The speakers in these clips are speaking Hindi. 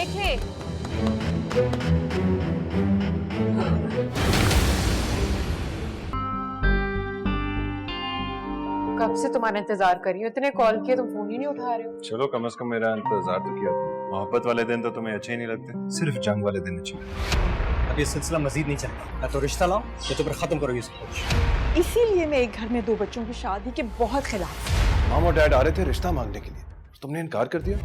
देख ले। कब से तुम्हारा इंतजार कर रही हूँ, इतने कॉल किए तुम फोन ही नहीं उठा रहे हो। चलो कम से कम मेरा इंतजार तो किया। मोहब्बत वाले दिन तो तुम्हें अच्छे ही नहीं लगते, सिर्फ जंग वाले दिन अच्छे लगते। अब ये सिलसिला मजीद नहीं चलता, या तो रिश्ता लाओ या तो फिर खत्म करो ये सब कुछ। इसीलिए मैं एक घर में 2 बच्चों की शादी के बहुत खिलाफ हूं। मॉम और डैड आ रहे थे रिश्ता मांगने के लिए, तुमने इनकार कर दिया।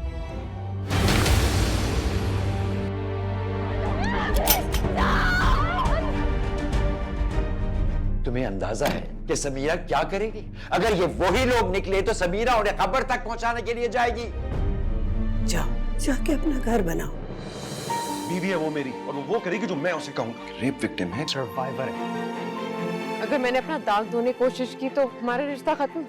तुम्हें अंदाजा है कि समीरा क्या करेगी? अगर ये वही लोग निकले तो समीरा उन्हें कब्र तक पहुंचाने के लिए जाएगी। जाके अपना घर बनाओ। बीवी है वो मेरी, और वो करेगी जो मैं उसे कहूंगा। रेप विक्टिम है, सर्वाइवर है। अगर मैंने अपना दाग धोने की कोशिश की तो हमारा रिश्ता खत्म।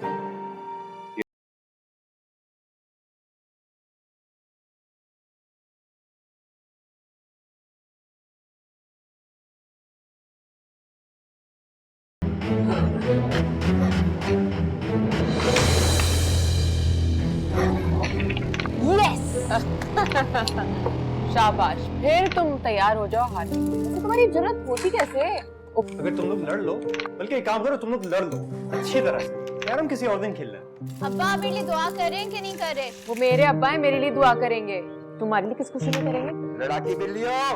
शाबाश, फिर तुम तैयार हो जाओ हाथ। तुम्हारी जरूरत होती कैसे? अगर तुम लोग लड़ लो, बल्कि एक काम करो, तुम लोग लड़ लो अच्छी तरह से। यार हम किसी और दिन खेल लें। अब्बा मेरे लिए दुआ करें कि नहीं करें? वो मेरे अब्बा है, मेरे लिए दुआ करेंगे। तुम्हारे लिए किसको सुने करेंगे? लड़ाकी बिल्लियों,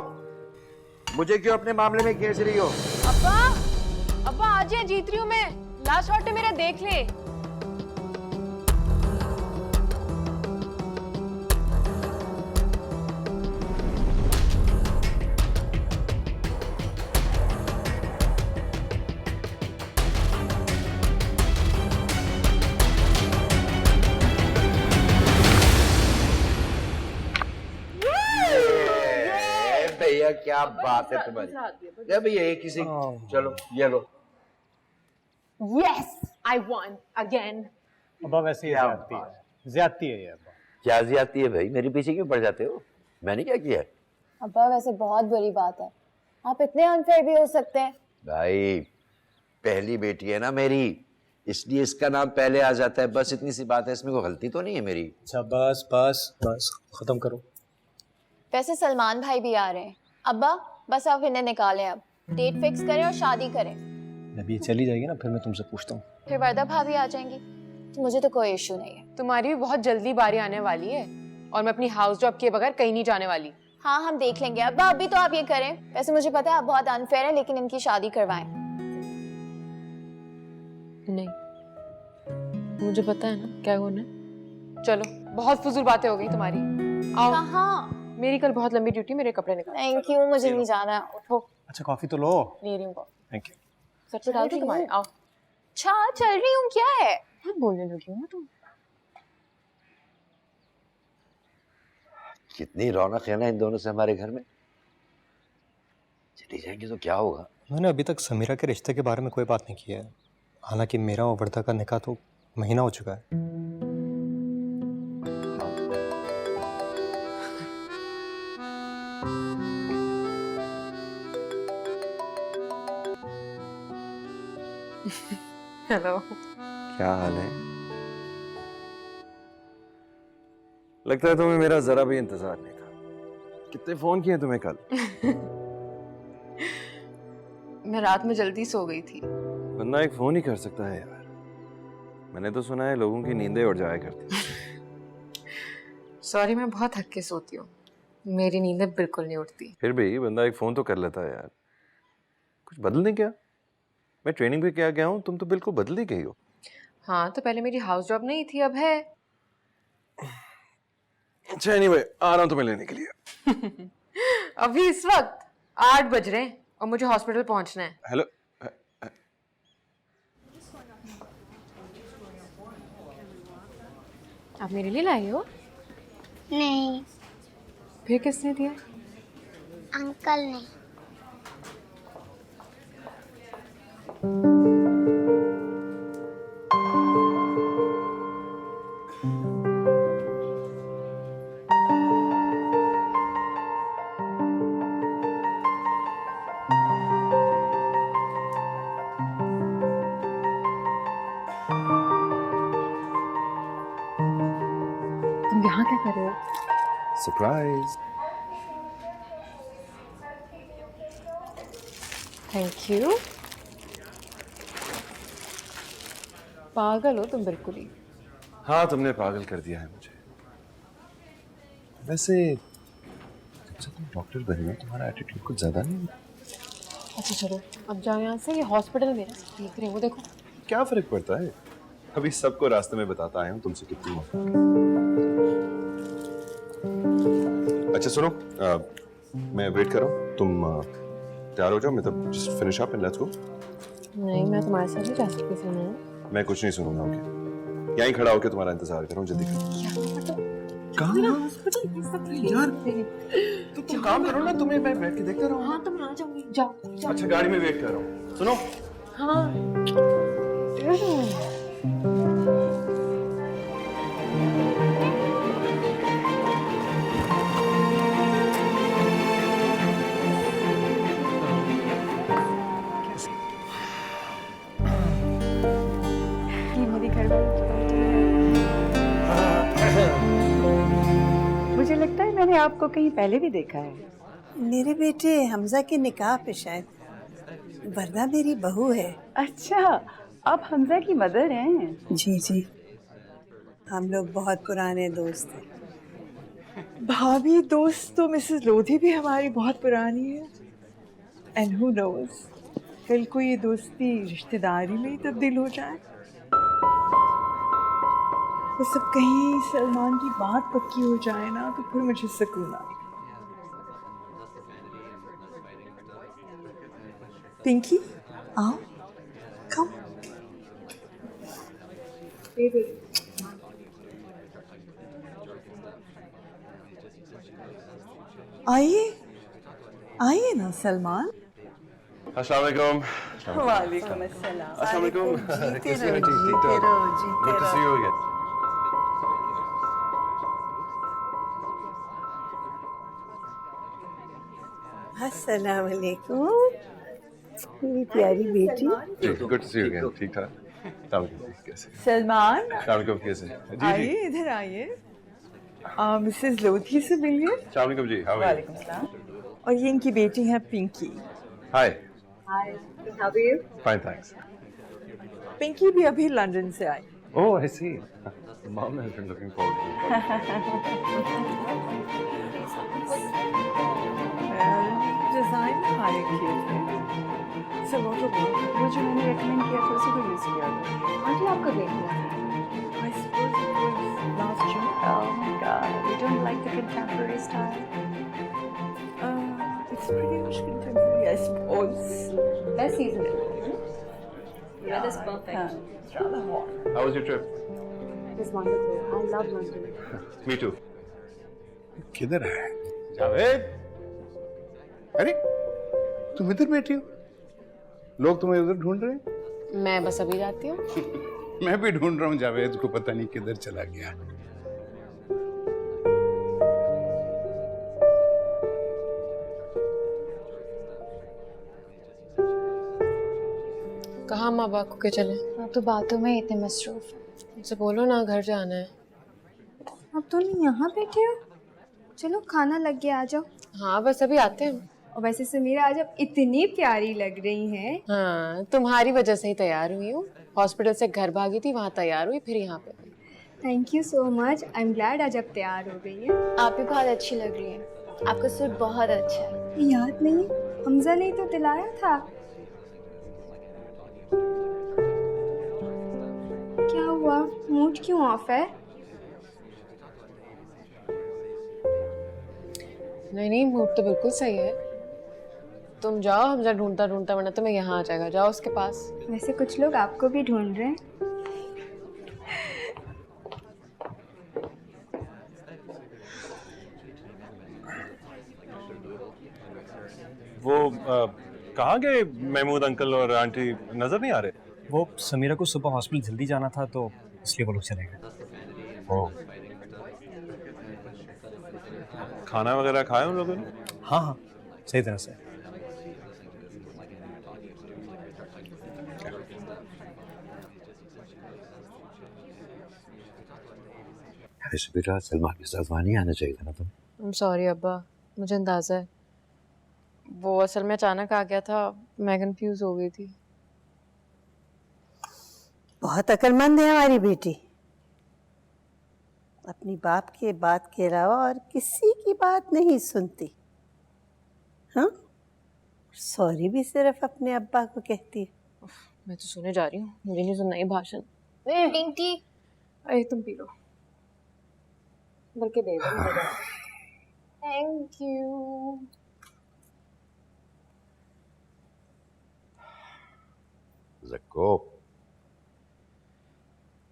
मुझे क्यों अपने मामले में घेर रही हो? अब्बा, अब्बा आज ही जीत रही हूँ मैं। लास्ट शॉट है मेरा, देख ले। भैया क्या बात है तुम्हारी। ले भैया एक किसी, चलो ये लो। Yes, I won again. अब्बा वैसे ही ज्यादती है ये। अब्बा क्या ज्यादती है भाई, मेरे पीछे क्यों पड़ जाते हो? मैंने क्या किया है? अब्बा वैसे बहुत बुरी बात है, आप इतने अनफेयर भी हो सकते हैं। भाई पहली बेटी है ना मेरी, इसलिए इसका नाम पहले आ जाता है, बस इतनी सी बात है, इसमें कोई गलती तो नहीं है मेरी। अच्छा बस बस बस खत्म करो। वैसे सलमान भाई भी आ रहे हैं। अब्बा बस आप इन्हें निकालें, अब डेट फिक्स करें और शादी करें। जब ये चली जाएगी ना फिर मैं तुमसे पूछता हूँ। फिर वर्दा भाभी आ जाएंगी तो मुझे तो कोई इशू नहीं है। तुम्हारी भी बहुत जल्दी बारी आने वाली है, और मैं अपनी हाउस जॉब किए बगैर कहीं नहीं जाने वाली। हाँ हम देख लेंगे। अब्बा अभी तो आप ये करें। वैसे मुझे पता है आप बहुत अनफेयर है, लेकिन इनकी शादी करवाएं। नहीं, मुझे पता है ना क्या होना है। चलो, बहुत फजूल बातें हो गई तुम्हारी। आओ। हाँ मेरी कल बहुत लंबी ड्यूटी, मेरे कपड़े निकाल। थैंक यू, मुझे नहीं जाना। उठो। अच्छा कॉफी तो लो। ले रही हूँ। Thank you. सर पे डाल दूँ तुम्हारे? आओ। अच्छा चल रही हूँ, क्या है? बहुत बोलने लगी हो ना तुम। कितनी रौनक है ना इन दोनों से हमारे घर में। चली जाएंगे तो क्या होगा? मैंने अभी तक समीरा के रिश्ते के बारे में कोई बात नहीं की है। हालांकि मेरा और वर्दा का निकाह तो महीना हो चुका है। हेलो। क्या हाल है? लगता है तुम्हें मेरा जरा भी इंतजार नहीं था। कितने फोन किए तुम्हें कल? मैं रात में जल्दी सो गई थी। बंदा एक फोन ही कर सकता है यार। मैंने तो सुना है लोगों की नींदें उड़ जाया करती। सॉरी, मैं बहुत थक के सोती हूँ, मेरी नींदें बिल्कुल नहीं उठती। फिर भी बंदा एक फोन तो कर लेता है यार। कुछ बदल नहीं क्या? मैं ट्रेनिंग पे क्या गया हूँ, तुम तो बिल्कुल बदल ही गई हो। हाँ तो पहले मेरी हाउस जॉब नहीं थी, अब है। अच्छा एनीवे, आ रहा हूँ तुम्हें लेने के लिए। अभी इस वक्त 8 बज रहे हैं और मुझे हॉस्पिटल पहुंचना है। हेलो। आप मेरे लिए लाई हो? नहीं, फिर किसने दिया? अंकल ने। तुम यहाँ क्या कर रहे हो? सरप्राइज। Thank you. पागल हो तुम बिल्कुल ही। हाँ, तुमने पागल कर दिया है मुझे। वैसे जब से तुम डॉक्टर बनी हो तुम्हारा एटीट्यूड कुछ ज्यादा नहीं है? अच्छा चलो अब जाओ यहाँ से, ये हॉस्पिटल में ना देख रहे हो, वो देखो। क्या फर्क पड़ता है, अभी सबको रास्ते में बताता आया हूँ तुमसे कितनी मोहब्बत। अच्छा सुनो, मैं वेट कर रहा हूँ, तुम तैयार हो जाओ, मतलब just finish up and let's go. नहीं, मैं तुम्हारे साथ नहीं जा सकती सुनो। मैं कुछ नहीं सुनूंगा, ओके? यहीं खड़ा होकर तुम्हारा इंतजार कर रहा हूँ, जल्दी करो। कहाँ यार, तो तुम काम करो ना, तुम्हें मैं बैठ के देखता रहूँ। हाँ तुम आ जाओगी, जाओ। अच्छा गाड़ी में वेट कर रहा हूँ, सुनो। हाँ ये मेरी घर वाली मुझे लगता है मैंने आपको कहीं पहले भी देखा है। मेरे बेटे हमजा के निकाह पे शायद, वरना मेरी बहू है। अच्छा, आप हमजा की मदर हैं? जी जी, हम लोग बहुत पुराने दोस्त हैं। भाभी दोस्त तो मिसेस लोधी भी हमारी बहुत पुरानी है। एंड हु नोज, कल को ये दोस्ती रिश्तेदारी में ही तब्दील हो जाए। वो सब कहीं सलमान की बात पक्की हो जाए ना, तो फिर मुझे सुकून आए। पिंकी, आओ, कम। आइए, आइए ना सलमान। अस्सलाम वालेकुम। वालेकुम अस्सलाम। अस्सलाम वालेकुम। जीते कैसी रहो, हैं? ठीक जीते ठाक। रहो, जीते Good to see रहो। you again. अस्सलाम वालेकुम, मेरी प्यारी बेटी। Good to see you again. ठीक ठाक। अस्सलाम वालेकुम। कैसे? सलमान, अस्सलाम वालेकुम। कैसे? जी जी। आइए इधर आइए। मिसेस लोधी से मिलिए। अस्सलाम वालेकुम जी। How are you? वालेकुम सलाम। और ये इनकी बेटी है Pinky. Hi. Hi, how are you? Fine, thanks. Pinky भी अभी लंदन से आई। Oh, I see. Mom has been looking forward to it. Design high किए थे। सर वो जो मैंने रेकमेंड किया था उसी को यूज किया था। आंटी आपका देख लो। I suppose it was last June. Oh my god, you don't like the contemporary style? It's pretty much contemporary, I suppose. Best season. Weather is perfect. It's rather hot. How was your trip? It's wonderful. I love London. Me too. किधर है? जावेद, अरे तुम इधर बैठी हो, लोग तुम्हें उधर ढूंढ रहे हैं। मैं बस अभी जाती हूँ। मैं भी ढूंढ रहा हूँ जावेद को, पता नहीं किधर चला गया। कहाँ माँ बाप को के चले? आप तो बातों में इतने मसरूफ हैं। मुझसे बोलो ना, घर जाना है। अब तुम यहाँ बैठे हो? चलो खाना लग गया, आ जाओ। हाँ बस अभी आते हैं। और वैसे समीरा आज आप इतनी प्यारी लग रही हैं। हाँ तुम्हारी वजह से ही तैयार हुई हूँ। हॉस्पिटल से घर भागी थी, वहाँ तैयार हुई, फिर यहाँ पे। Thank you so much, I am glad आज आप तैयार हो गई हैं। आप भी बहुत अच्छी लग रही हैं। आपका सूट बहुत अच्छा है। याद नहीं, हमजा ने तो दिलाया था। क्या हुआ, मूड क्यों ऑफ है? नहीं नहीं, मूड तो बिल्कुल सही है। तुम जाओ, हमजा ढूंढता ढूंढता, वरना तुम्हें यहाँ आ जाएगा। जाओ उसके पास। वैसे कुछ लोग आपको भी ढूंढ रहे हैं। वो कहाँ गए महमूद अंकल और आंटी, नजर नहीं आ रहे? वो समीरा को सुबह हॉस्पिटल जल्दी जाना था तो इसलिए वो लोग चले गए। ओह, खाना वगैरह खाया उन लोगों ने? हाँ हाँ, सही तरह से। ऐसे बेटा सलमान के साथ वहाँ नहीं आना चाहिए था ना तुम। I'm sorry अब्बा, मुझे अंदाजा है। वो असल में अचानक आ गया था, मैं कंफ्यूज हो गई थी। बहुत अक्लमंद है हमारी बेटी, अपनी बाप के बात के अलावा और किसी की बात नहीं सुनती। हाँ, सॉरी भी सिर्फ अपने अब्बा को कहती है। मैं तो सोने जा रही हूँ, मुझे नहीं सुनना ये भाषण। टी अरे तुम पी लो, बल्कि दे दो मुझे। Thank you. जक्को,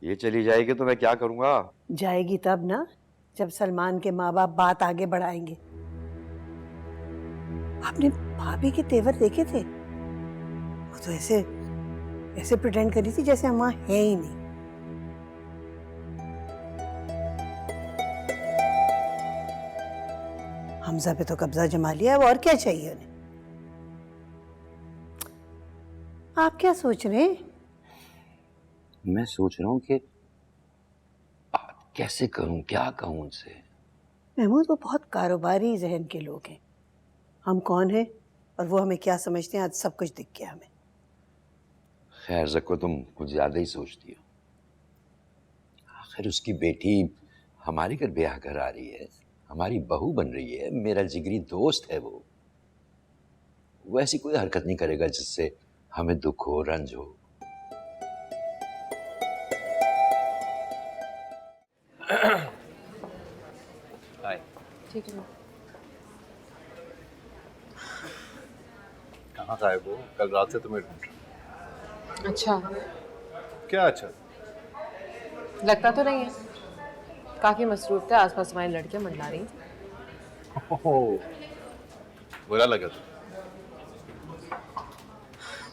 ये चली जाएगी तो मैं क्या करूंगा? जाएगी तब ना जब सलमान के माँ बाप बात आगे बढ़ाएंगे। आपने भाभी के तेवर देखे थे? वो तो ऐसे ऐसे प्रिटेंड करी थी जैसे हम वहां है ही नहीं। हमजा पे तो कब्जा जमा लिया, अब और क्या चाहिए उन्हें? आप क्या सोच रहे हैं? मैं सोच रहा हूँ कि कैसे करूं, क्या कहूं उनसे। महमूद, वो बहुत कारोबारी जहन के लोग हैं। हम कौन हैं और वो हमें क्या समझते हैं, आज सब कुछ दिख गया हमें। खैर जक्को, तुम कुछ ज्यादा ही सोचती हो। आखिर उसकी बेटी हमारे घर ब्याह कर आ रही है, हमारी बहू बन रही है, मेरा जिगरी दोस्त है वो ऐसी कोई हरकत नहीं करेगा जिससे हमें दुख हो, रंज हो। ठीक है। कहाँ गायब हो? कल रात से तुम्हें ढूंढ रहा अच्छा, हूँ। क्या अच्छा? लगता तो नहीं है, काफी मसरूफ थे, आसपास हमारी लड़कियां मंडला रही थी। ओह, बुरा लगा तो?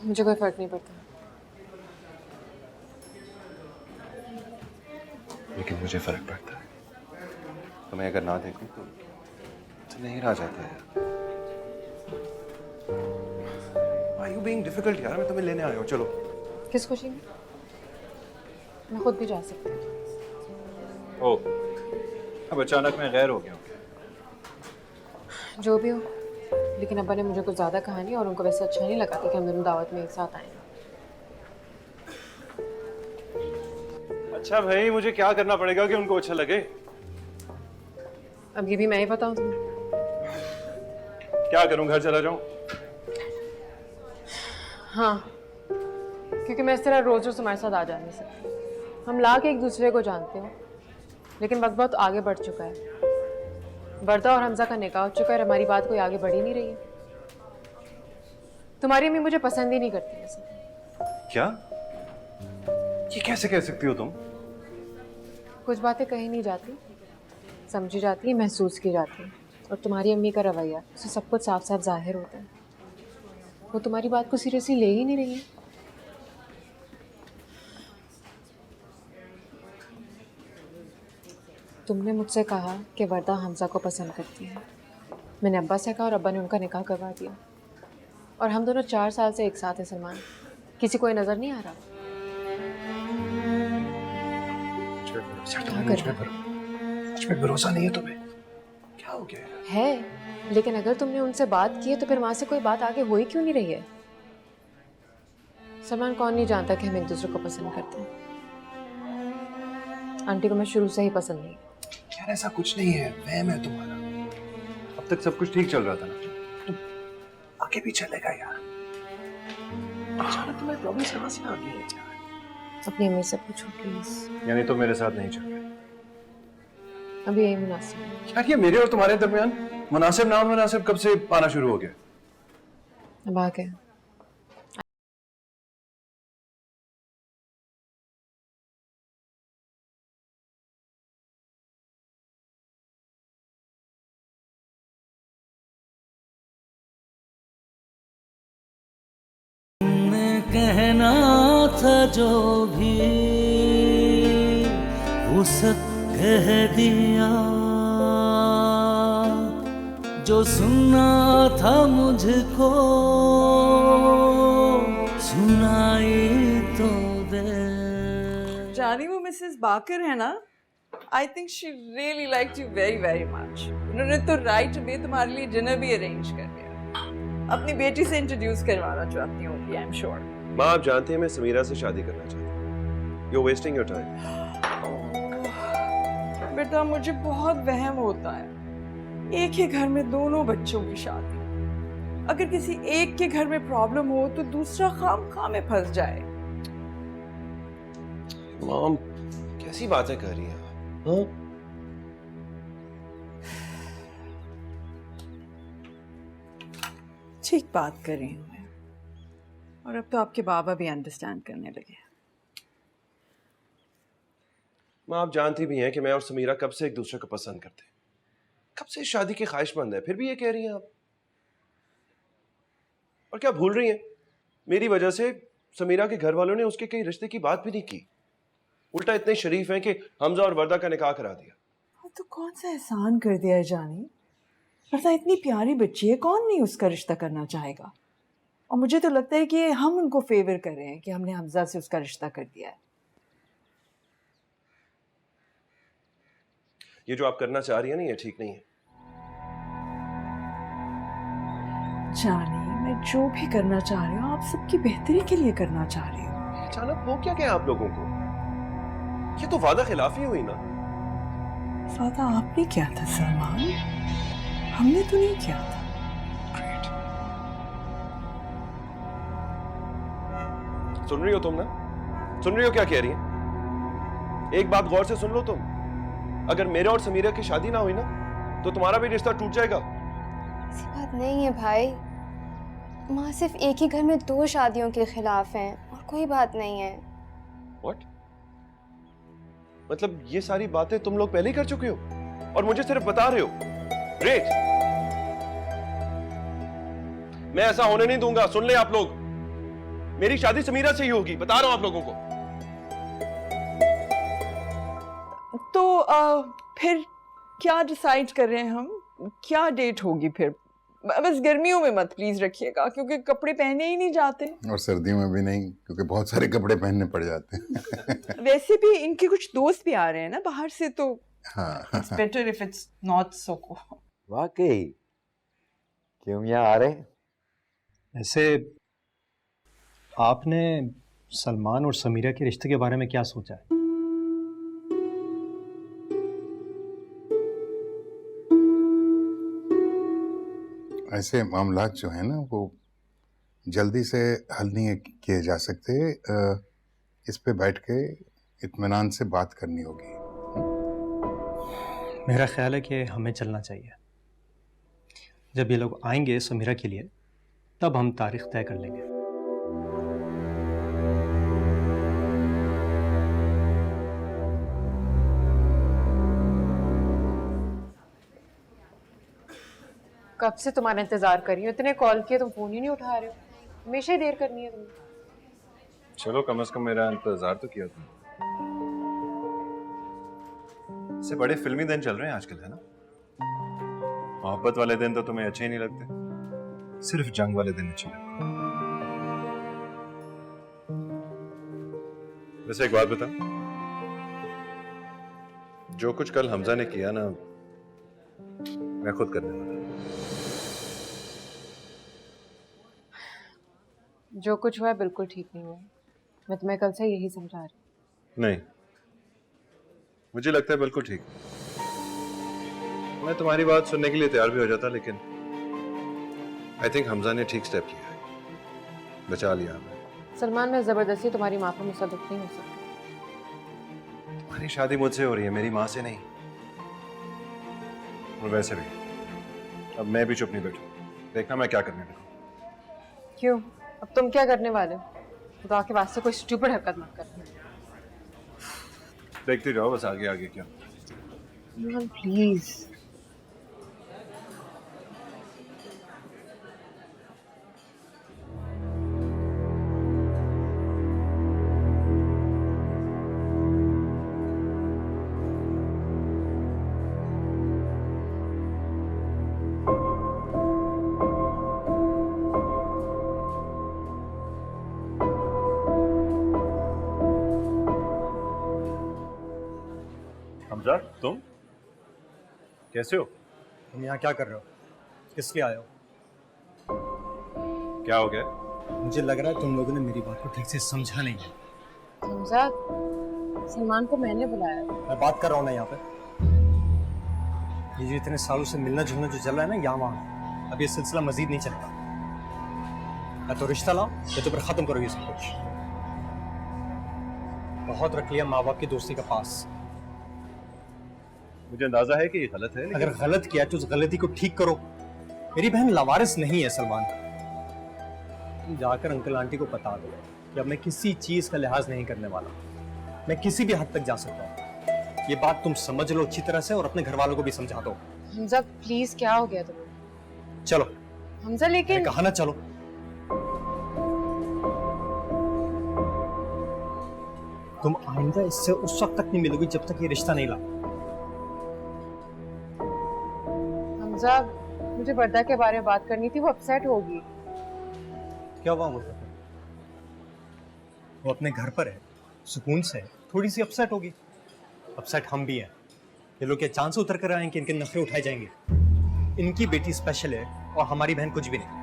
मुझे कोई फर्क नहीं पड़ता। लेकिन मुझे फर्क पड़ता है। तुम्हें अगर ना देखूं तो नहीं रह जाता है। Why are you being difficult यार? मैं तुम्हें लेने आया हूँ, चलो। किस खुशी में? मैं खुद भी जा सकती हूँ। ओह, अब अचानक मैं गैर हो गया हूँ। जो भी हो, लेकिन अब्बा ने मुझे कुछ ज़्यादा कहा नहीं और उनको वैसे अच्छा नहीं लगा था कि हम दोनों दावत में एक साथ आए। अच्छा भाई, मुझे क्या करना पड़ेगा कि उनको अच्छा लगे? अब ये भी मैं ही बताऊँ तुम्हें? क्या करूं, घर चला जाऊं? हाँ, क्योंकि मैं इस तरह रोज रोज तुम्हारे साथ आ जा नहीं सकती। हम लाख एक दूसरे को जानते हो, लेकिन वक्त बहुत आगे बढ़ चुका है। वर्दा और हमजा का निकाह हो चुका है और हमारी बात कोई आगे बढ़ ही नहीं रही है। तुम्हारी अम्मी मुझे पसंद ही नहीं करती वैसे। क्या? ये कैसे कह सकती हो तुम? कुछ बातें कही नहीं जाती, समझी जाती है, महसूस की जाती है। और तुम्हारी अम्मी का रवैया, उससे सब कुछ साफ साफ जाहिर होता है। वो तुम्हारी बात को सीरियसली ले ही नहीं रही है। तुमने मुझसे कहा कि वर्दा हमजा को पसंद करती है। मैंने अब्बा से कहा और अब्बा ने उनका निकाह करवा दिया। और हम दोनों 4 साल से एक साथ हैं सलमान। किसी को ये नजर नहीं आ रहा? मुझ पे भरोसा नहीं है तुम्हें? क्या हो गया है, लेकिन अगर तुमने उनसे बात की है तो फिर वहां से कोई बात आगे हो ही क्यों नहीं रही है? सलमान, कौन नहीं जानता कि हम एक दूसरे को पसंद करते हैं। आंटी को मैं शुरू से ही पसंद नहीं। यार, ऐसा कुछ नहीं है, वहम है तुम्हारा। अब तक सब कुछ ठीक चल रहा था ना, तो आगे भी चलेगा यार। अचानक तुम्हारी प्रॉब्लम कहाँ से आ गई है यार? अपनी अम्मी से पूछो प्लीज। यानी तो मेरे साथ नहीं चल रहे? अभी यही मुनासिब है। यार, ये मेरे और तुम्हारे दरमियान मुनासिब ना मुनासिब कब से आना शुरू हो गया? अब आ गया। कहना था जो भी वो सब कह दिया, जो सुनना था मुझको सुनाई तो दे। जानी, वो मिसेस बाकर है ना, I think she really liked you very very much. उन्होंने तो राइट वे तुम्हारे लिए डिनर भी अरेंज कर दिया। अपनी बेटी से इंट्रोड्यूस करवाना चाहती होंगी, आई एम श्योर। माँ आप जानते हैं मैं समीरा से शादी करना चाहती हूँ। You're wasting your time. बेटा मुझे बहुत वहम होता है, एक ही घर में दोनों बच्चों की शादी, अगर किसी एक के घर में प्रॉब्लम हो तो दूसरा खामखा में फंस जाए। मॉम कैसी बातें कर रही हैं आप? हाँ? ठीक बात कर रही हूँ मैं, और अब तो आपके बाबा भी अंडरस्टैंड करने लगे। माँ आप जानती भी हैं कि मैं और समीरा कब से एक दूसरे को पसंद करते हैं, कब से शादी की ख्वाहिशमंद है, फिर भी ये कह रही हैं आप। और क्या भूल रही हैं, मेरी वजह से समीरा के घर वालों ने उसके कई रिश्ते की बात भी नहीं की, उल्टा इतने शरीफ हैं कि हमजा और वर्दा का निकाह करा दिया। तो कौन सा एहसान कर दिया है जानी, वर्दा इतनी प्यारी बच्ची है, कौन नहीं उसका रिश्ता करना चाहेगा। और मुझे तो लगता है कि हम उनको फेवर कर रहे हैं कि हमने हमजा से उसका रिश्ता कर दिया है। ये जो आप करना चाह रही है ना, ये ठीक नहीं है। जानी मैं जो भी करना चाह रही हूँ आप सबकी बेहतरी के लिए करना चाह रही हूँ। अचानक हो क्या गया आप लोगों को? ये तो वादा खिलाफी हुई ना। वादा आपने किया था सलमान, हमने तो नहीं किया था। सुन रही हो तुम ना? सुन रही हो क्या कह रही है? एक बात गौर से सुन लो तुम, अगर मेरे और समीरा की शादी ना हुई ना तो तुम्हारा भी रिश्ता टूट जाएगा। ऐसी बात नहीं है भाई, माँ सिर्फ एक ही घर में 2 शादियों के खिलाफ हैं और कोई बात नहीं है। What? मतलब ये सारी बातें तुम लोग पहले ही कर चुके हो और मुझे सिर्फ बता रहे हो। ग्रेट, मैं ऐसा होने नहीं दूंगा। सुन ले आप लोग, मेरी शादी समीरा से ही होगी, बता रहा हूं आप लोगों को। तो फिर क्या डिसाइड कर रहे हैं हम, क्या डेट होगी फिर? बस गर्मियों में मत प्लीज रखिएगा क्योंकि कपड़े पहने ही नहीं जाते, और सर्दियों में भी नहीं क्योंकि बहुत सारे कपड़े पहनने पड़ जाते हैं। वैसे भी इनके कुछ दोस्त भी आ रहे हैं ना बाहर से, तो हाँ it's better if it's not so cold. वाकई क्यों यहाँ आ रहे? ऐसे आपने सलमान और समीरा के रिश्ते के बारे में क्या सोचा है? ऐसे मामलात जो है ना वो जल्दी से हल नहीं किए जा सकते। इस पे बैठ के इत्मीनान से बात करनी होगी। मेरा ख्याल है कि हमें चलना चाहिए। जब ये लोग आएंगे समीरा के लिए तब हम तारीख तय कर लेंगे। कब से तुम्हारा इंतजार कर रही हूँ, इतने कॉल किए तुम फोन ही नहीं उठा रहे हो। हमेशा ही देर करनी है तुमने। चलो कम से कम मेरा इंतजार तो किया तुम। इससे बड़े फिल्मी दिन चल रहे हैं आजकल, है ना? मोहब्बत वाले दिन तो तुम्हें अच्छे ही नहीं लगते, सिर्फ जंग वाले दिन अच्छे लगते। वैसे एक बात बता, जो कुछ कल हमजा ने किया ना, मैं खुद करने वाला। जो कुछ हुआ है बिल्कुल ठीक नहीं हुआ। मैं तुम्हें कल से यही समझा रही हूँ। नहीं, मुझे लगता है बिल्कुल ठीक। मैं तुम्हारी बात सुनने के लिए तैयार भी हो जाता, लेकिन आई थिंक हमजा ने ठीक स्टेप किया है, बचा लिया हमें। सलमान, मैं जबरदस्ती तुम्हारी माँ पर मुसल्लत नहीं हो सकती। तुम्हारी शादी मुझसे हो रही है, मेरी माँ से नहीं। और वैसे भी अब मैं भी चुप नहीं बैठू, देखना मैं क्या करने लगूं। क्यों? अब तुम क्या करने वाले हो? खुदा के वास्ते कोई स्टूपिड हरकत मत करना। देखते जाओ बस आगे आगे क्या। प्लीज। हमजा, तुम कैसे हो? तुम यहाँ क्या कर रहे हो? किस लिए आए हो? क्या हो गया? मुझे लग रहा है तुम लोगों ने मेरी बात को ठीक से समझा नहीं है। हमजा, सलमान को मैंने बुलाया। मैं बात कर रहा हूँ ना यहाँ पे। ये जो इतने सालों से मिलना जुलना जो चल रहा है ना यहाँ वहाँ, अब ये सिलसिला मजीद नहीं चलेगा। या तो रिश्ता लाओ या तो फिर खत्म करो ये सब कुछ। बहुत रख लिया माँ बाप की दोस्ती का पास। मुझे अंदाजा है कि ये गलत है, अगर गलत किया तो उस गलती को ठीक करो। मेरी बहन लावारिस नहीं है सलमान। तुम जाकर अंकल आंटी को बता दो कि अब मैं किसी चीज का लिहाज नहीं करने वाला। मैं किसी भी हद तक जा सकता हूँ। ये बात तुम समझ लो अच्छी तरह से और अपने घर वालों को भी समझा दो। हमजा प्लीज, क्या हो गया तुम्हें? चलो। हमजा लेकिन कहा ना चलो। तुम आइंदा इससे उस वक्त तक नहीं मिलोगी जब तक ये रिश्ता नहीं ला। हमजा, मुझे वर्दा के बारे में बात करनी थी, वो अपसेट होगी। क्या हुआ? वो अपने घर पर है, सुकून से, थोड़ी सी अपसेट होगी। अपसेट हम भी हैं। ये लोग क्या चांद से उतर कर आए हैं कि इनके नखरे उठाए जाएंगे? इनकी बेटी स्पेशल है और हमारी बहन कुछ भी नहीं।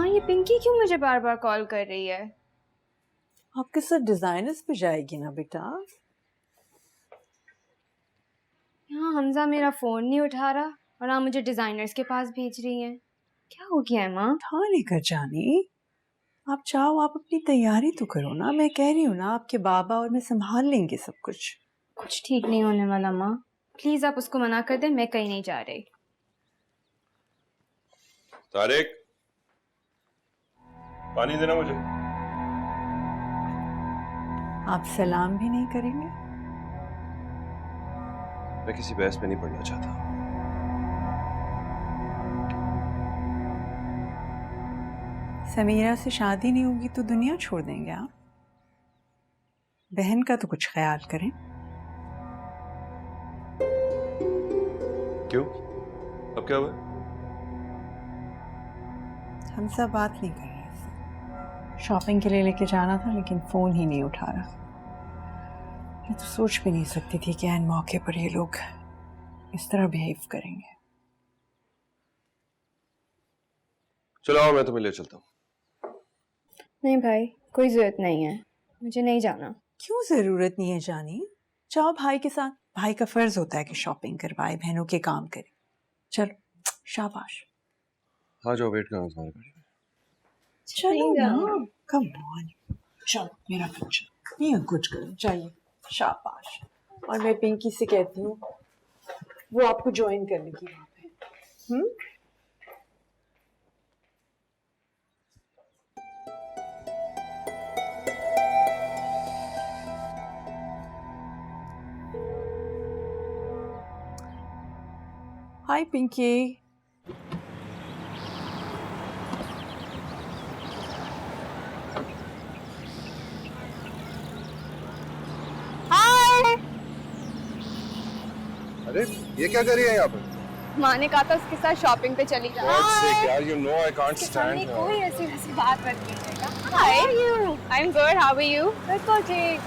ये पिंकी क्यों मुझे बार बार कॉल कर रही है? आपके साथ डिजाइनर्स पे जाएगी ना बेटा? यहाँ हमजा मेरा फोन नहीं उठा रहा और आप मुझे डिजाइनर्स के पास भेज रही हैं। क्या हो गया है माँ? उठा लेकर जानी, आप चाहो आप अपनी तैयारी तो करो ना। मैं कह रही हूँ ना, आपके बाबा और मैं संभाल लेंगे सब कुछ। कुछ ठीक नहीं होने वाला माँ, प्लीज आप उसको मना कर दें, मैं कहीं नहीं जा रही। तारिक, पानी देना मुझे। आप सलाम भी नहीं करेंगे? मैं किसी बहस में नहीं पड़ना चाहता। समीरा से शादी नहीं होगी तो दुनिया छोड़ देंगे आप? बहन का तो कुछ ख्याल करें। क्यों? अब क्या हुआ? हम सब बात नहीं कर रहे। शॉपिंग के लिए लेके जाना था लेकिन फोन ही नहीं उठा रहा। मैं तो सोच भी नहीं सकती थी कि ऐन मौके पर ये लोग इस तरह बिहेव करेंगे। चलो आओ, मैं तुम्हें ले चलता हूँ। नहीं भाई, कोई जरूरत नहीं है, मुझे नहीं जाना। क्यों जरूरत नहीं है जानी? जाओ भाई के साथ। भाई का फर्ज होता है कि शॉपिंग करवाए, बहनों के काम करे। चलो, शाबाश। हाँ जाओ, वेट करो तुम्हारे गाड़ी में। चलो ना, कम ऑन। चलो मेरा बच्चा, ये कुछ करो चाहिए। शाबाश। और मैं पिंकी से कहती हूँ वो आपको ज्वाइन करने की बात है। हाय पिंकी। अरे ये क्या कर रही है यहाँ पर? माँ ने कहा था उसके साथ शॉपिंग पे चली जाओ। God's sake, यार, you know I can't stand her. कोई ऐसी वैसी बात मत कीजिएगा। Hi, I'm good. How are you? बिल्कुल ठीक।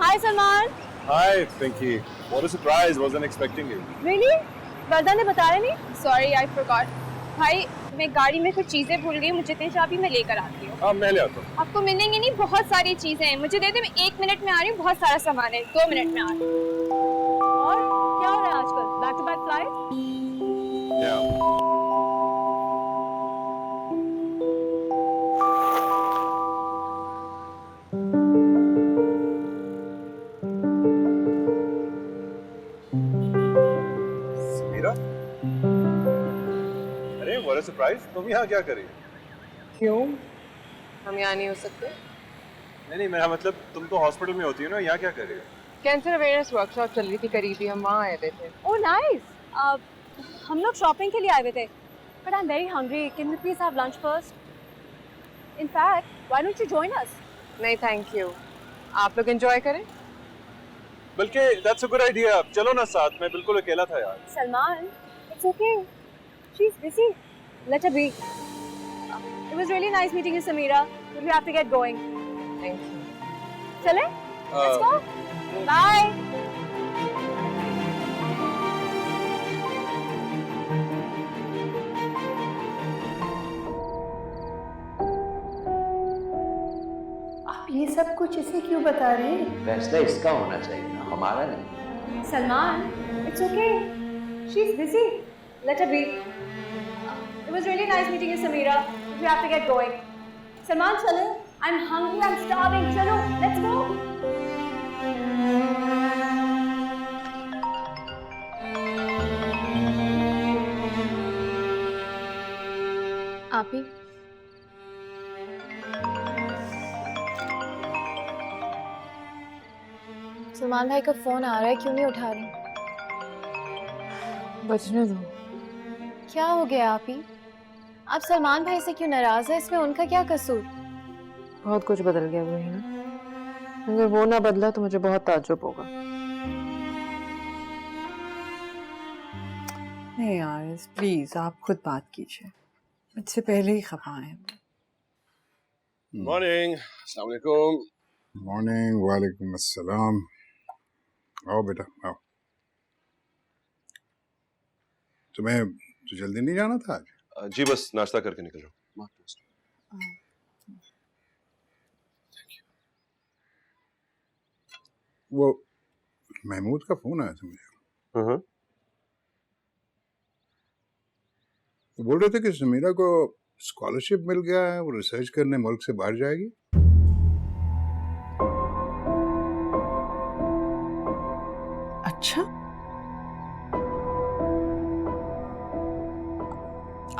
Hi Salman. Hi Pinky. What a surprise! Wasn't expecting you. Really? वर्दा ने बताया नहीं? Sorry, I forgot. भाई मैं गाड़ी में कुछ चीजें भूल गई, मुझे तेरी चाबी मैं लेकर आती हूँ। हाँ मैं ले आता हूँ। आपको मिलेंगी नहीं, बहुत सारी चीजें हैं, मुझे दे दे, मैं 1 मिनट में आ रही हूँ, बहुत सारा सामान है, 2 मिनट में आ रही हूँ। और क्या हो रहा है आजकल? Back to back flight? Yeah. Sameera? अरे what a surprise! तुम यहाँ क्या कर रही हो? क्यों? हम यहाँ नहीं हो सकते? नहीं, मेरा मतलब तुम तो हॉस्पिटल में होती हो ना, यहाँ क्या कर रही हो? कैंसर अवेयरनेस वर्कशॉप चल रही थी करीबी, हम वहाँ आए थे। Oh nice. हम लोग शॉपिंग के लिए आए हुए थे, but I'm very hungry. Can we please have lunch first? In fact, why don't you join us? नहीं थैंक यू, आप लोग एंजॉय करें। बल्कि दैट्स अ गुड आइडिया, चलो ना साथ, मैं बिल्कुल अकेला था यार। Salman, it's okay. She's busy. Let her be. It was really nice meeting you, Samira. But we have to get going. Thank you. चले? Let's go. Bye. आप ये सब कुछ इसे क्यों बता रहे हैं? फैसला इसका होना चाहिए ना, हमारा नहीं। Salman, it's okay. She's busy. Let her be. It was really nice meeting you, Samira. We have to get going. Salman, chalo. I'm hungry. I'm starving. Chalo, let's go. आप ही सलमान भाई का फोन आ रहा है, क्यों नहीं उठा रही? बचने दो। क्या हो गया आप ही? आप सलमान भाई से क्यों नाराज है? इसमें उनका क्या कसूर? बहुत कुछ बदल गया वो ना, अगर वो ना बदला तो मुझे बहुत ताज्जुब होगा। नहीं यार, प्लीज आप खुद बात कीजिए, मुझसे पहले ही खफा है। मॉर्निंग, अस्सलाम वालेकुम। मॉर्निंग, वालेकुम अस्सलाम। आओ बेटा आओ। तुम्हें तो जल्दी नहीं जाना था आज? जी बस नाश्ता करके निकल रहा हूँ। वो महमूद का फोन आया था मुझे। हाँ। वो बोल रहे थे कि समीरा को स्कॉलरशिप मिल गया है, वो रिसर्च करने मुल्क से बाहर जाएगी। अच्छा,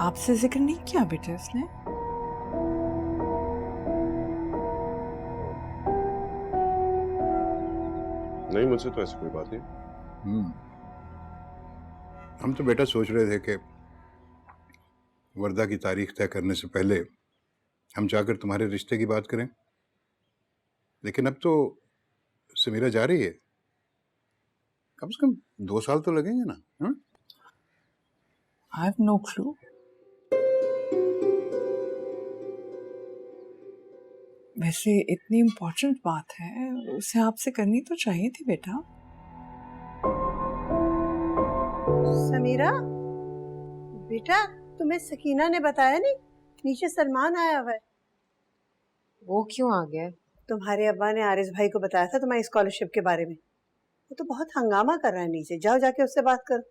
आपसे जिक्र नहीं किया बेटे उसने? नहीं, मुझसे तो ऐसी कोई बात नहीं। हम तो बेटा सोच रहे थे कि वर्दा की तारीख तय करने से पहले हम जाकर तुम्हारे रिश्ते की बात करें, लेकिन अब तो समीरा जा रही है, कम से कम 2 साल तो लगेंगे ना। हाँ? I have no clue. वैसे इतनी इम्पोर्टेंट बात है, उसे आपसे करनी तो चाहिए थी बेटा। समीरा, बेटा तुम्हें सकीना ने बताया नहीं? नीचे सलमान आया हुआ है। वो क्यों आ गया? तुम्हारे अब्बा ने आरिस भाई को बताया था तुम्हारी स्कॉलरशिप के बारे में। वो तो बहुत हंगामा कर रहा है नीचे, जाओ जाके उससे बात करो।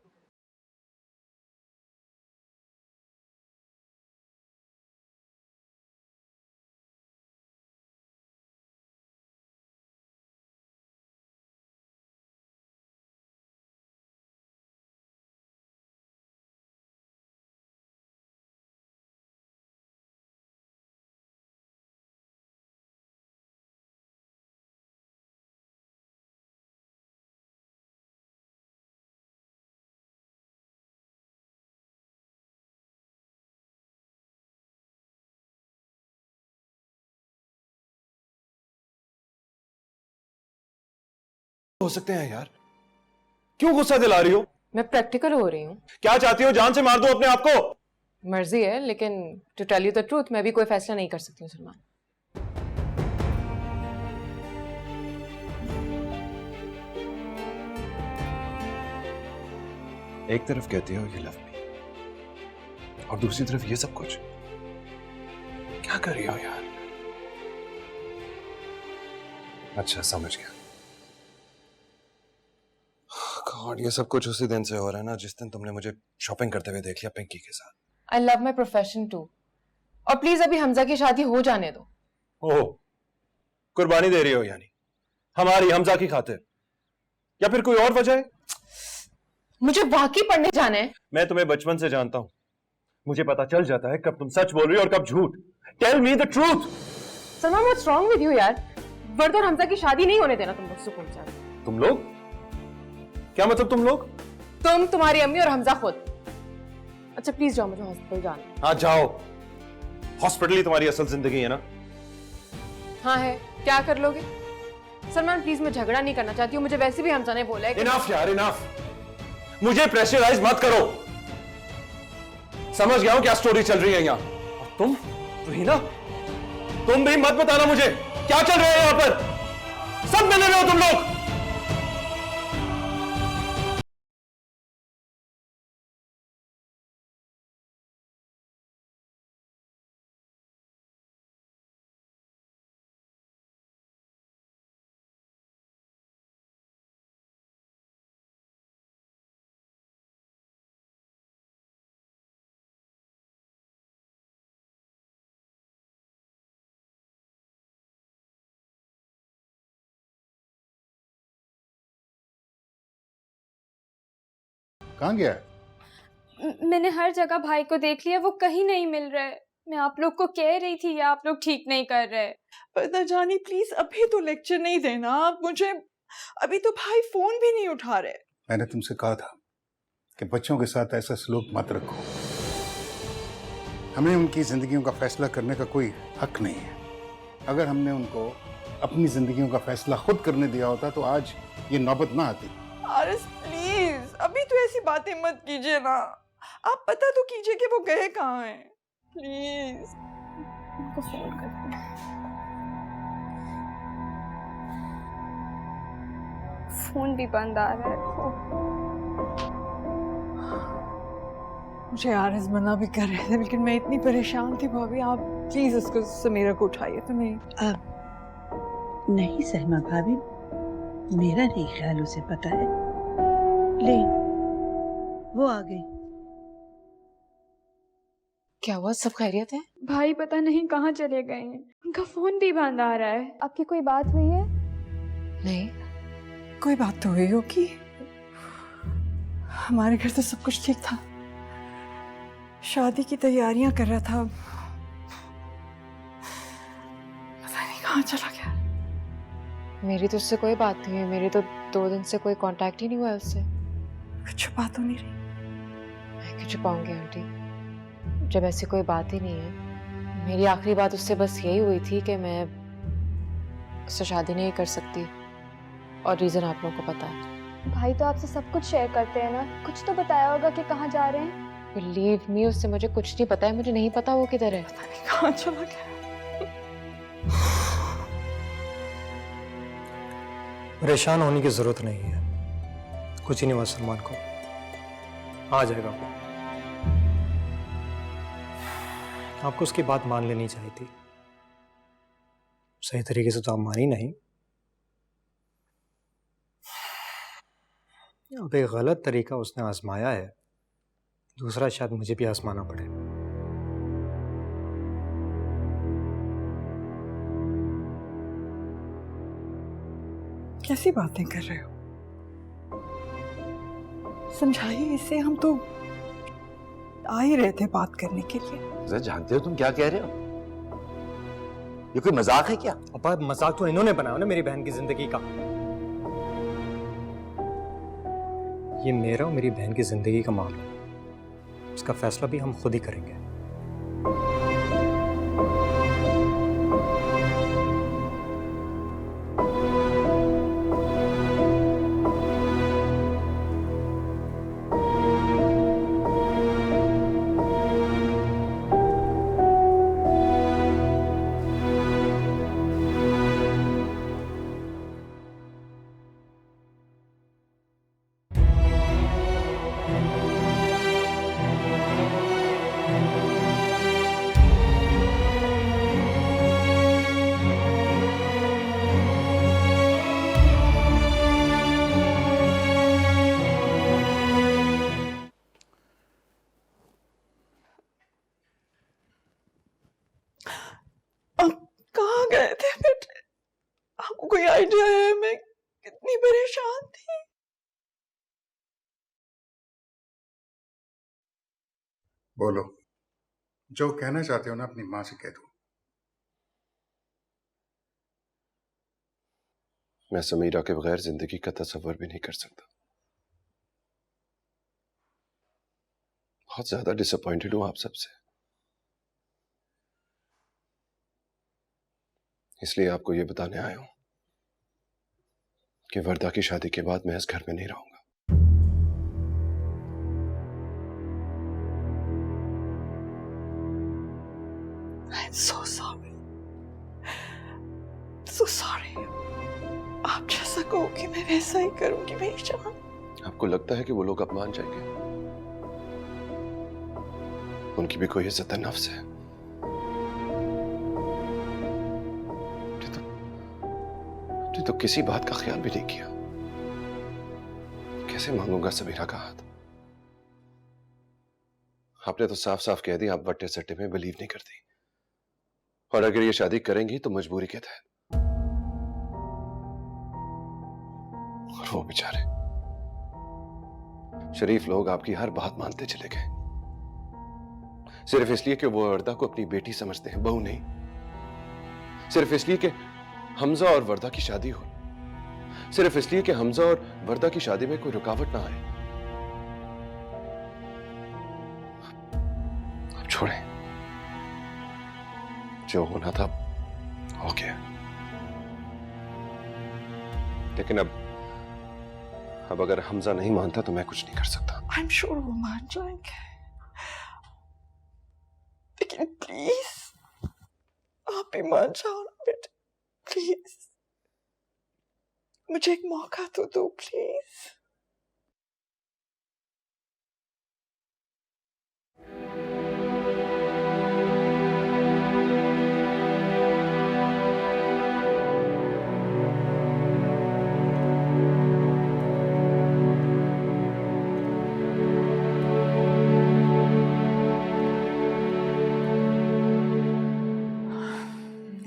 हो सकते हैं यार, क्यों गुस्सा दिला रही हो? मैं प्रैक्टिकल हो रही हूँ। क्या चाहती हो, जान से मार दो अपने आप को? मर्जी है, लेकिन to tell you the truth मैं भी कोई फैसला नहीं कर सकती हूँ सलमान। एक तरफ कहती हो यू लव मी और दूसरी तरफ ये सब कुछ, क्या कर रही हो यार? अच्छा समझ गया। गॉड, ये सब कुछ उसी दिन से हो रहा है ना जिस दिन तुमने मुझे शॉपिंग करते हुए देख लिया पिंकी के साथ। I love my profession too, और प्लीज अभी हमजा की शादी हो जाने दो। ओह, कुर्बानी दे रही हो यानी हमारी हमजा की खातिर, या फिर कोई और वजह है? मुझे वाकई पढ़ने जाना है। मैं तुम्हें बचपन से जानता हूं, मुझे पता चल जाता है कब तुम सच बोल रही हो और कब झूठ। Tell me the truth. Salman, what's wrong with you यार? वर्दा और हमजा की शादी नहीं होने देना तुम लोग सुकून से। तुम लोग? क्या मतलब तुम लोग? तुम, तुम्हारी अम्मी और हमजा खुद। अच्छा प्लीज जाओ, मुझे हॉस्पिटल जाना है। हाँ जाओ, हॉस्पिटल ही तुम्हारी असल जिंदगी है ना। हाँ है, क्या कर लोगे? सलमान प्लीज, मैं झगड़ा नहीं करना चाहती हूँ, मुझे वैसे भी हमजा ने बोला है कि... इनफ यार इनफ, मुझे प्रेशराइज मत करो। समझ गया हूं क्या स्टोरी चल रही है यहाँ। और तुम रोहिना, तुम भी मत बताना मुझे क्या चल रहा है यहाँ पर। सब मिले हुए हो तुम लोग। कहाँ गया है? मैंने हर जगह भाई को देख लिया, वो कहीं नहीं मिल रहे। मैं आप लोग को कह रही थी या आप लोग ठीक नहीं कर रहे। पर जानी प्लीज अभी तो लेक्चर नहीं देना आप मुझे, अभी तो भाई फोन भी नहीं उठा रहे। मैंने तुमसे कहा था कि बच्चों के साथ ऐसा सलूक मत रखो। हमें उनकी जिंदगियों का फैसला करने का कोई हक नहीं है। अगर हमने उनको अपनी जिंदगियों का फैसला खुद करने दिया होता तो आज ये नौबत ना आती। आरस प्लीज अभी तो ऐसी बातें मत कीजिए ना, आप पता तो कीजिए कि वो गए कहाँ हैं प्लीज। उनको फोन करते हैं। फोन भी बंद आ रहा है। मुझे आरस मना भी कर रहे थे लेकिन मैं इतनी परेशान थी भाभी, आप प्लीज उसको समीरा को उठाइए। तो नहीं नहीं सहमा भाभी, मेरा नहीं ख्याल उसे पता है। ले वो आ गई। क्या हुआ, सब खैरियत है? भाई पता नहीं कहाँ चले गए हैं, उनका फोन भी बंद आ रहा है। आपकी कोई बात हुई है? नहीं, कोई बात तो हुई होगी, हमारे घर तो सब कुछ ठीक था, शादी की तैयारियां कर रहा था, पता नहीं कहाँ चला गया। मेरी तो उससे कोई बात नहीं हुई, मेरी तो 2 दिन से कोई कांटेक्ट ही नहीं हुआ उससे। कुछ छुपा तो नहीं रही? मैं क्यों छुपाऊंगी आंटी, जब ऐसी कोई बात ही नहीं है। मेरी आखिरी बात उससे बस यही हुई थी कि मैं उससे शादी नहीं कर सकती, और रीजन आप लोगों को पता है। भाई तो आपसे सब कुछ शेयर करते हैं ना, कुछ तो बताया होगा कि कहाँ जा रहे हैं। बिलीव मी, उससे मुझे कुछ नहीं पता है, मुझे नहीं पता वो किधर है। पता नहीं कहाँ चला गया। परेशान होने की जरूरत नहीं है, कुछ ही नहीं हुआ सलमान को, आ जाएगा वो। आपको उसकी बात मान लेनी चाहिए थी, सही तरीके से तो आप मानी नहीं। अब एक गलत तरीका उसने आजमाया है, दूसरा शायद मुझे भी आजमाना पड़े। कैसी बातें कर रहे हो, समझाइए इसे, हम तो आ ही रहे थे बात करने के लिए। जरा जानते हो तुम क्या कह रहे हो? ये कोई मजाक है क्या? अपा मजाक तो इन्होंने बनाया ना मेरी बहन की जिंदगी का। ये मेरा और मेरी बहन की जिंदगी का मामला है, इसका फैसला भी हम खुद ही करेंगे। कहाँ गए थे बेटे, आपको कोई आइडिया है मैं कितनी परेशान थी? बोलो, जो कहना चाहते हो ना अपनी माँ से कह दो। मैं समीरा के बगैर जिंदगी का तस्वर भी नहीं कर सकता। बहुत ज्यादा डिसअपॉइंटेड हूं आप सबसे, इसलिए आपको यह बताने आया हूं कि वर्दा की शादी के बाद मैं इस घर में नहीं रहूंगा। I'm so sorry. So sorry. आप जैसा कहोगे मैं वैसा ही करूंगी मेरी जान। आपको लगता है कि वो लोग अब मान जाएंगे? उनकी भी कोई इज्जत नफ्स है। तो किसी बात का ख्याल भी नहीं किया। कैसे मांगूंगा समीरा का हाथ? आपने तो साफ साफ कह दिया आप वट्टे सट्टे में बिलीव नहीं करती, और अगर ये शादी करेंगी तो मजबूरी के तहत। और वो बेचारे शरीफ लोग आपकी हर बात मानते चले गए, सिर्फ इसलिए कि वो वर्दा को अपनी बेटी समझते हैं, बहू नहीं। सिर्फ इसलिए कि हमजा और वर्दा की शादी हो, सिर्फ इसलिए कि हमजा और वर्दा की शादी में कोई रुकावट ना आए। अब छोड़ें, जो होना था हो गया। लेकिन अब अगर हमजा नहीं मानता तो मैं कुछ नहीं कर सकता। I'm sure वो मान जाएंगे, लेकिन प्लीज आप भी मान जाओ ना बेटा, प्लीज मुझे एक मौका तो दो प्लीज।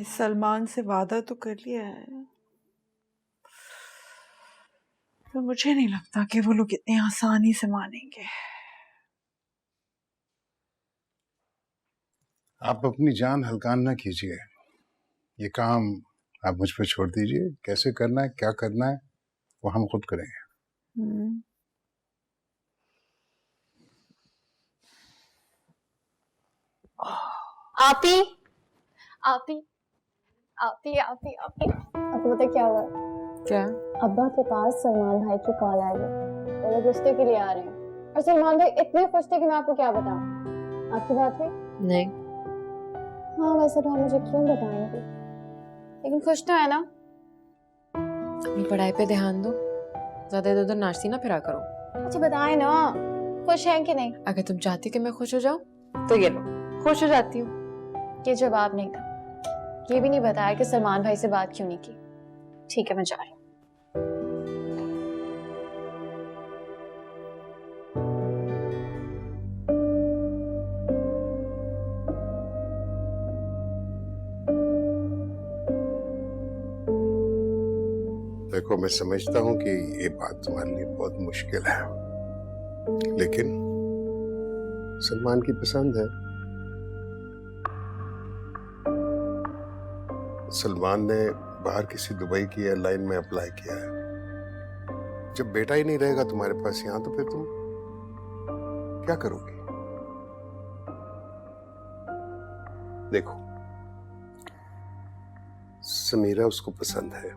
सलमान से वादा तो कर लिया है, तो मुझे नहीं लगता कि वो लोग इतनी आसानी से मानेंगे। आप अपनी जान हल्का ना कीजिए, ये काम आप मुझ पर छोड़ दीजिए। कैसे करना है, क्या करना है, वो हम खुद करेंगे। आपी आपी आपी आपी आपी आपको पता क्या हुआ? क्या? अब्बा के पास सलमान भाई की कॉल आई है, वो लोग रिश्ते के लिए आ रहे हैं, और सलमान भाई इतने खुश थे कि मैं आपको क्या बताऊं। आपकी बात हुई? नहीं। हाँ वैसे तो आप मुझे क्यों बताएंगे, लेकिन खुश तो है ना? अपनी पढ़ाई पे ध्यान दो, ज्यादा इधर उधर नाचती ना फिरा करो। अच्छा बताए ना, खुश है कि नहीं? अगर तुम चाहती कि मैं खुश हो जाऊं तो ये लो, खुश हो जाती हूँ। ये जवाब नहीं था। ये भी नहीं बताया कि सलमान भाई से बात क्यों नहीं की। ठीक है मैं जा रही हूँ। देखो, मैं समझता हूं कि ये बात तुम्हारे लिए बहुत मुश्किल है, लेकिन सलमान की पसंद है। सलमान ने बाहर किसी दुबई की एयरलाइन में अप्लाई किया है। जब बेटा ही नहीं रहेगा तुम्हारे पास यहां, तो फिर तुम क्या करोगी? देखो, समीरा उसको पसंद है,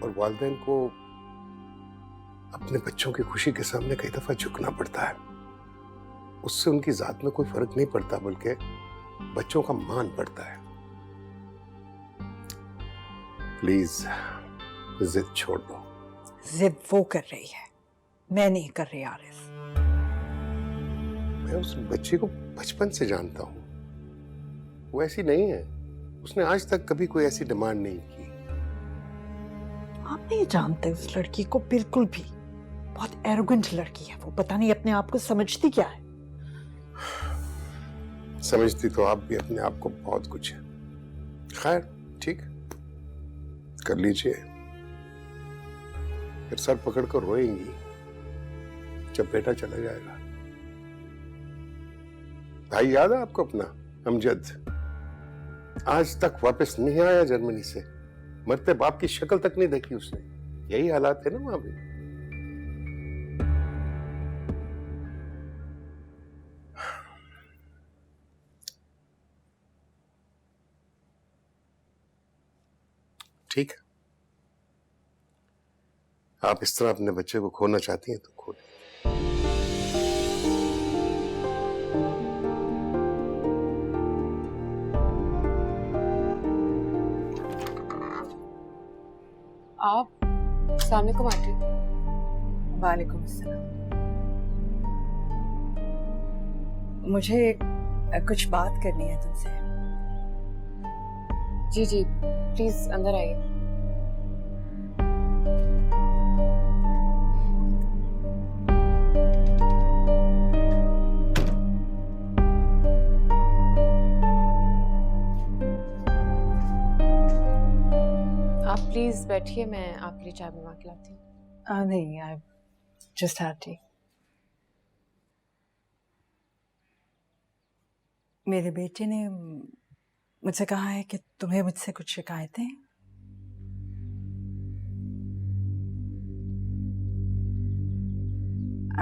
और वालिदैन को अपने बच्चों की खुशी के सामने कई दफा झुकना पड़ता है। उससे उनकी जात में कोई फर्क नहीं पड़ता, बल्कि बच्चों का मान पड़ता है। प्लीज जिद छोड़ दो। जिद वो कर रही है, मैं नहीं कर रही आरिफ। मैं उस बच्ची को बचपन से जानता हूं, वो ऐसी नहीं है। उसने आज तक कभी कोई ऐसी डिमांड नहीं की। आप नहीं जानते उस लड़की को बिल्कुल भी। बहुत एरोगेंट लड़की है वो, पता नहीं अपने आप को समझती क्या है। समझती तो आप भी अपने आप को बहुत कुछ है। खैर ठीक, कर लीजिए। फिर सर पकड़कर रोएंगी जब बेटा चला जाएगा। भाई याद है आपको अपना अमजद? आज तक वापस नहीं आया जर्मनी से। मरते बाप की शक्ल तक नहीं देखी उसने। यही हालात है ना वहां भी। ठीक है, आप इस तरह अपने बच्चे को खोना चाहती हैं तो खो लें। आप सामने को आंटी। वालेकुम अस्सलाम। मुझे कुछ बात करनी है तुमसे। जी जी प्लीज अंदर आइए। आप प्लीज बैठिए, मैं आपके लिए चाय बनवा के लाती हूँ। नहीं, आई जस्ट हैड टी। मेरे बेटे ने मुझसे कहा है कि तुम्हें मुझसे कुछ शिकायतें हैं।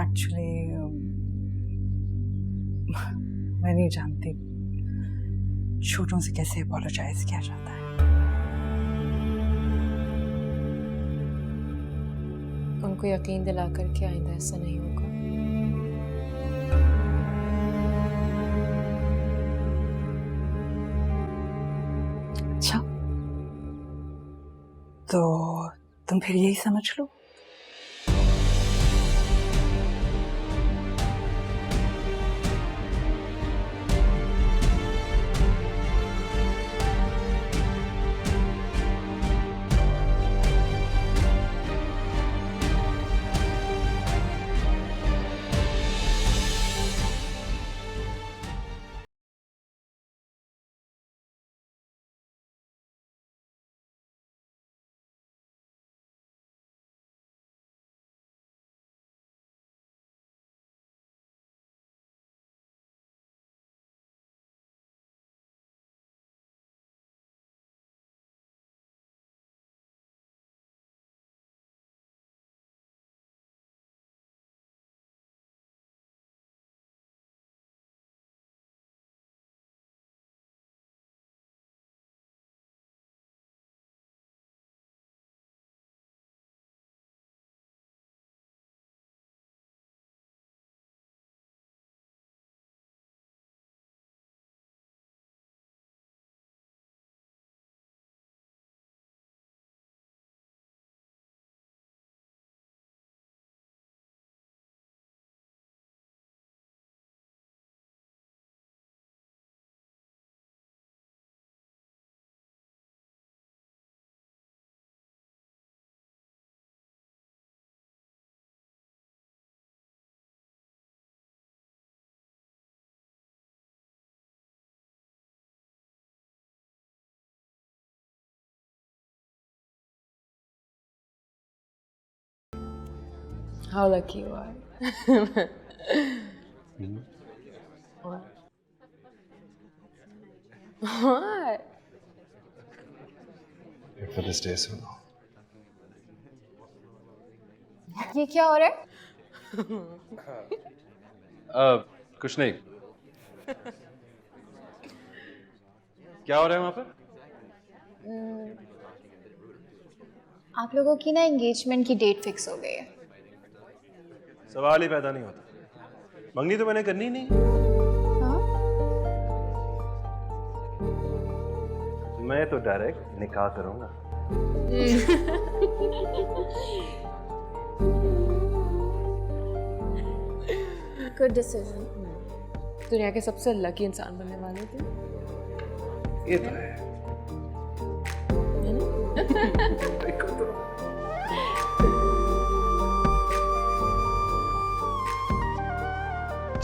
एक्चुअली मैं नहीं जानती छोटों से कैसे अपोलोजाइज किया जाता है। उनको यकीन दिला कर कि आइंदा ऐसा नहीं होगा। अच्छा, तो तुम फिर यही समझ लो। How lucky you are. What? For this day, सुनो। ये क्या हो रहा है? कुछ नहीं। क्या हो रहा है वहां पर? आप लोगों की ना एंगेजमेंट की डेट फिक्स हो गई है। सवाल ही पैदा नहीं होता। मंगनी तो मैंने करनी ही नहीं। हाँ? मैं तो डायरेक्ट निकाह करूंगा। Good decision. दुनिया के सबसे लकी इंसान बनने वाले थे। ये तो है। देखो तो।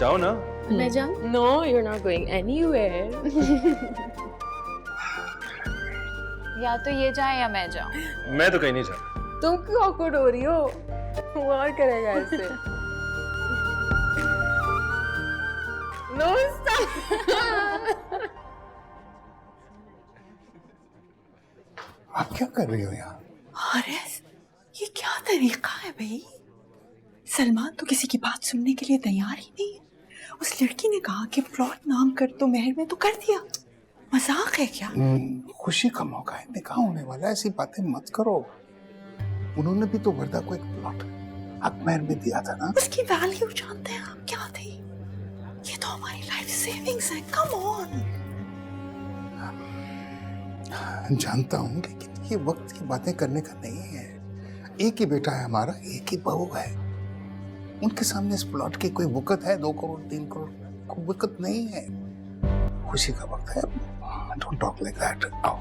जाओ ना। मैं जाऊँ? No, you're not going anywhere. या तो ये जाए या मैं जाऊँ। मैं तो कहीं नहीं जाता। तुम क्यों awkward हो रही हो? वो और करेगा ऐसे। No, stop. आप क्या कर रही हो यहाँ? हारिस, ये क्या तरीका है भाई? सलमान तो किसी की बात सुनने के लिए तैयार ही नहीं है। उस लड़की ने कहा कि प्लॉट नाम कर तो मेहर में तो कर दिया। मजाक है क्या? खुशी का मौका है, निकाह होने वाला है, ऐसी बातें मत करो। उन्होंने भी तो वर्दा को एक प्लॉट अकमेर में दिया था ना। उसकी वैल्यू जानते हैं आप क्या थी? ये तो हमारी लाइफ सेविंग्स है, कम ऑन। जानता हूँ लेकिन ये वक्त की बातें करने का नहीं है। एक ही बेटा है हमारा, एक ही बहू है। उनके सामने इस प्लॉट की कोई वक़्त है? 2 करोड़ 3 करोड़ कोई वक़्त नहीं है। खुशी का वक्त है। Don't talk like that. आओ